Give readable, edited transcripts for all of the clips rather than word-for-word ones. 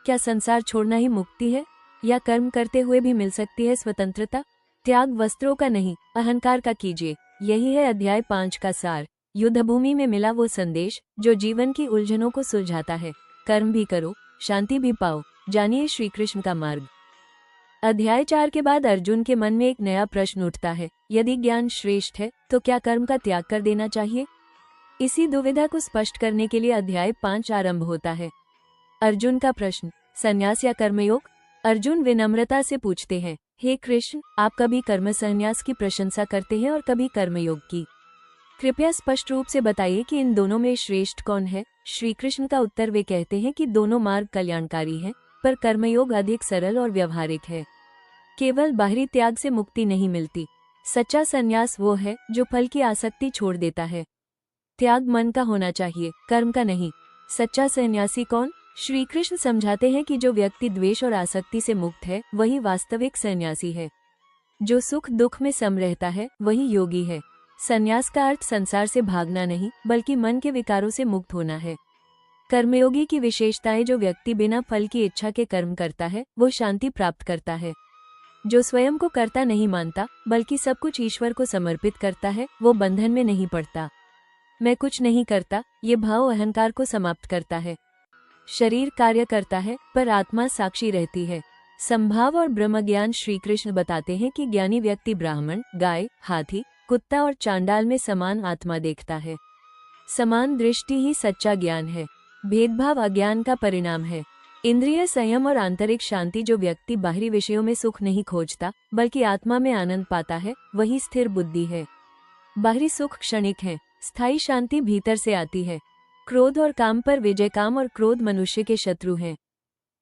क्या संसार छोड़ना ही मुक्ति है, या कर्म करते हुए भी मिल सकती है स्वतंत्रता? त्याग वस्त्रों का नहीं, अहंकार का कीजिए। यही है अध्याय 5 का सार। युद्धभूमि में मिला वो संदेश जो जीवन की उलझनों को सुलझाता है। कर्म भी करो, शांति भी पाओ, जानिए श्री कृष्ण का मार्ग। अध्याय 4 के बाद अर्जुन के मन में एक नया प्रश्न उठता है, यदि ज्ञान श्रेष्ठ है तो क्या कर्म का त्याग कर देना चाहिए? इसी दुविधा को स्पष्ट करने के लिए अध्याय 5 आरंभ होता है। अर्जुन का प्रश्न, संन्यास या कर्मयोग? अर्जुन विनम्रता से पूछते हैं, हे कृष्ण, आप कभी कर्म संन्यास की प्रशंसा करते हैं और कभी कर्मयोग की। कृपया स्पष्ट रूप से बताइए कि इन दोनों में श्रेष्ठ कौन है? श्री कृष्ण का उत्तर, वे कहते हैं कि दोनों मार्ग कल्याणकारी हैं, पर कर्मयोग अधिक सरल और व्यवहारिक है। केवल बाहरी त्याग से मुक्ति नहीं मिलती। सच्चा संन्यास वो है जो फल की आसक्ति छोड़ देता है। त्याग मन का होना चाहिए, कर्म का नहीं। सच्चा सन्यासी कौन? श्री कृष्ण समझाते हैं कि जो व्यक्ति द्वेष और आसक्ति से मुक्त है वही वास्तविक सन्यासी है। जो सुख दुख में सम रहता है वही योगी है। संन्यास का अर्थ संसार से भागना नहीं, बल्कि मन के विकारों से मुक्त होना है। कर्मयोगी की विशेषताएं, जो व्यक्ति बिना फल की इच्छा के कर्म करता है वो शांति प्राप्त करता है। जो स्वयं को कर्ता नहीं मानता बल्कि सब कुछ ईश्वर को समर्पित करता है वो बंधन में नहीं पड़ता। मैं कुछ नहीं करता, ये भाव अहंकार को समाप्त करता है। शरीर कार्य करता है पर आत्मा साक्षी रहती है। संभाव और ब्रह्म ज्ञान। श्री कृष्ण बताते हैं कि ज्ञानी व्यक्ति ब्राह्मण, गाय, हाथी, कुत्ता और चांडाल में समान आत्मा देखता है। समान दृष्टि ही सच्चा ज्ञान है। भेदभाव अज्ञान का परिणाम है। इंद्रिय संयम और आंतरिक शांति। जो व्यक्ति बाहरी विषयों में सुख नहीं खोजता बल्कि आत्मा में आनंद पाता है वही स्थिर बुद्धि है। बाहरी सुख क्षणिक है, स्थायी शांति भीतर से आती है। क्रोध और काम पर विजय। काम और क्रोध मनुष्य के शत्रु हैं।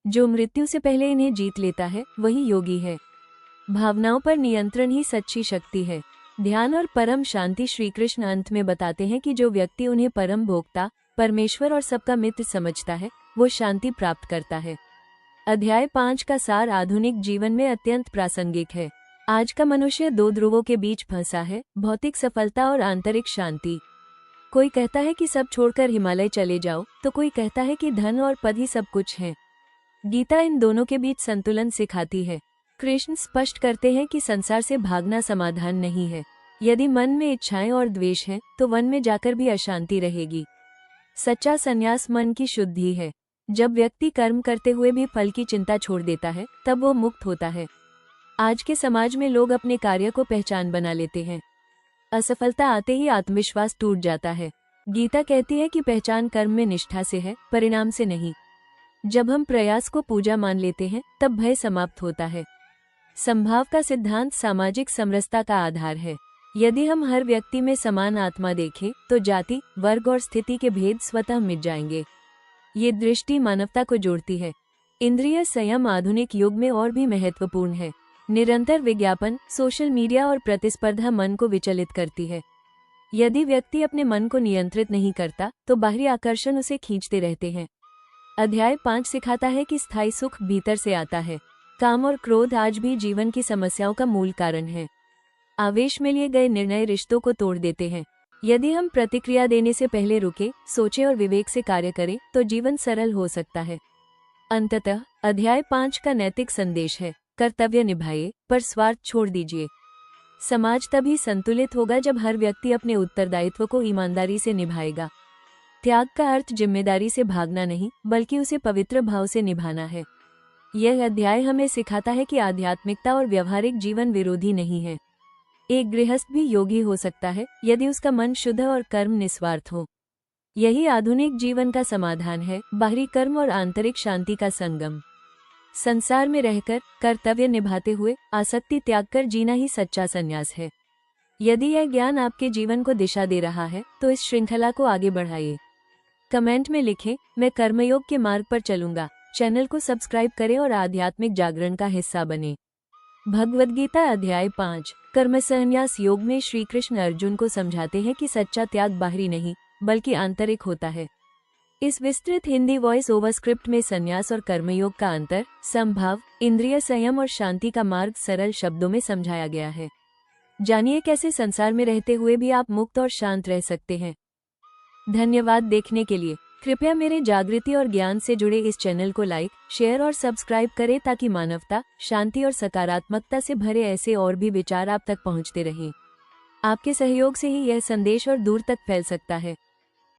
जो मृत्यु से पहले इन्हें जीत लेता है वही योगी है। भावनाओं पर नियंत्रण ही सच्ची शक्ति है। ध्यान और परम शांति। श्री कृष्ण अंत में बताते हैं कि जो व्यक्ति उन्हें परम भोक्ता, परमेश्वर और सबका मित्र समझता है वो शांति प्राप्त करता है। अध्याय 5 का सार आधुनिक जीवन में अत्यंत प्रासंगिक है। आज का मनुष्य दो ध्रुवों के बीच फंसा है, भौतिक सफलता और आंतरिक शांति। कोई कहता है कि सब छोड़कर हिमालय चले जाओ, तो कोई कहता है कि धन और पद ही सब कुछ है। गीता इन दोनों के बीच संतुलन सिखाती है। कृष्ण स्पष्ट करते हैं कि संसार से भागना समाधान नहीं है। यदि मन में इच्छाएं और द्वेष है तो वन में जाकर भी अशांति रहेगी। सच्चा संन्यास मन की शुद्धि है। जब व्यक्ति कर्म करते हुए भी फल की चिंता छोड़ देता है तब वो मुक्त होता है। आज के समाज में लोग अपने कार्य को पहचान बना लेते हैं। असफलता आते ही आत्मविश्वास टूट जाता है। गीता कहती है कि पहचान कर्म में निष्ठा से है, परिणाम से नहीं। जब हम प्रयास को पूजा मान लेते हैं तब भय समाप्त होता है। संभाव का सिद्धांत सामाजिक समरसता का आधार है। यदि हम हर व्यक्ति में समान आत्मा देखें तो जाति, वर्ग और स्थिति के भेद स्वतः मिट जाएंगे। ये दृष्टि मानवता को जोड़ती है। इंद्रिय संयम आधुनिक युग में और भी महत्वपूर्ण है। निरंतर विज्ञापन, सोशल मीडिया और प्रतिस्पर्धा मन को विचलित करती है। यदि व्यक्ति अपने मन को नियंत्रित नहीं करता तो बाहरी आकर्षण उसे खींचते रहते हैं। अध्याय 5 सिखाता है कि स्थायी सुख भीतर से आता है। काम और क्रोध आज भी जीवन की समस्याओं का मूल कारण है। आवेश में लिए गए निर्णय रिश्तों को तोड़ देते हैं। यदि हम प्रतिक्रिया देने से पहले रुके, सोचे और विवेक से कार्य करें तो जीवन सरल हो सकता है। अंततः अध्याय 5 का नैतिक संदेश है, कर्तव्य निभाइए पर स्वार्थ छोड़ दीजिए। समाज तभी संतुलित होगा जब हर व्यक्ति अपने उत्तरदायित्व को ईमानदारी से निभाएगा। त्याग का अर्थ जिम्मेदारी से भागना नहीं बल्कि उसे पवित्र भाव से निभाना है। यह अध्याय हमें सिखाता है कि आध्यात्मिकता और व्यवहारिक जीवन विरोधी नहीं है। एक गृहस्थ भी योगी हो सकता है यदि उसका मन शुद्ध और कर्म निस्वार्थ हो। यही आधुनिक जीवन का समाधान है, बाहरी कर्म और आंतरिक शांति का संगम। संसार में रहकर कर्तव्य निभाते हुए आसक्ति त्याग कर जीना ही सच्चा संन्यास है। यदि यह ज्ञान आपके जीवन को दिशा दे रहा है तो इस श्रृंखला को आगे बढ़ाइए। कमेंट में लिखें, मैं कर्मयोग के मार्ग पर चलूंगा। चैनल को सब्सक्राइब करें और आध्यात्मिक जागरण का हिस्सा बने। भगवद गीता अध्याय 5 कर्म संन्यास योग में श्री कृष्ण अर्जुन को समझाते हैं कि सच्चा त्याग बाहरी नहीं बल्कि आंतरिक होता है। इस विस्तृत हिंदी वॉइस ओवर स्क्रिप्ट में संन्यास और कर्मयोग का अंतर, संभाव, इंद्रिय संयम और शांति का मार्ग सरल शब्दों में समझाया गया है। जानिए कैसे संसार में रहते हुए भी आप मुक्त और शांत रह सकते हैं। धन्यवाद देखने के लिए। कृपया मेरे जागृति और ज्ञान से जुड़े इस चैनल को लाइक, शेयर और सब्सक्राइब करें ताकि मानवता, शांति और सकारात्मकता से भरे ऐसे और भी विचार आप तक पहुंचते रहें। आपके सहयोग से ही यह संदेश और दूर तक फैल सकता है।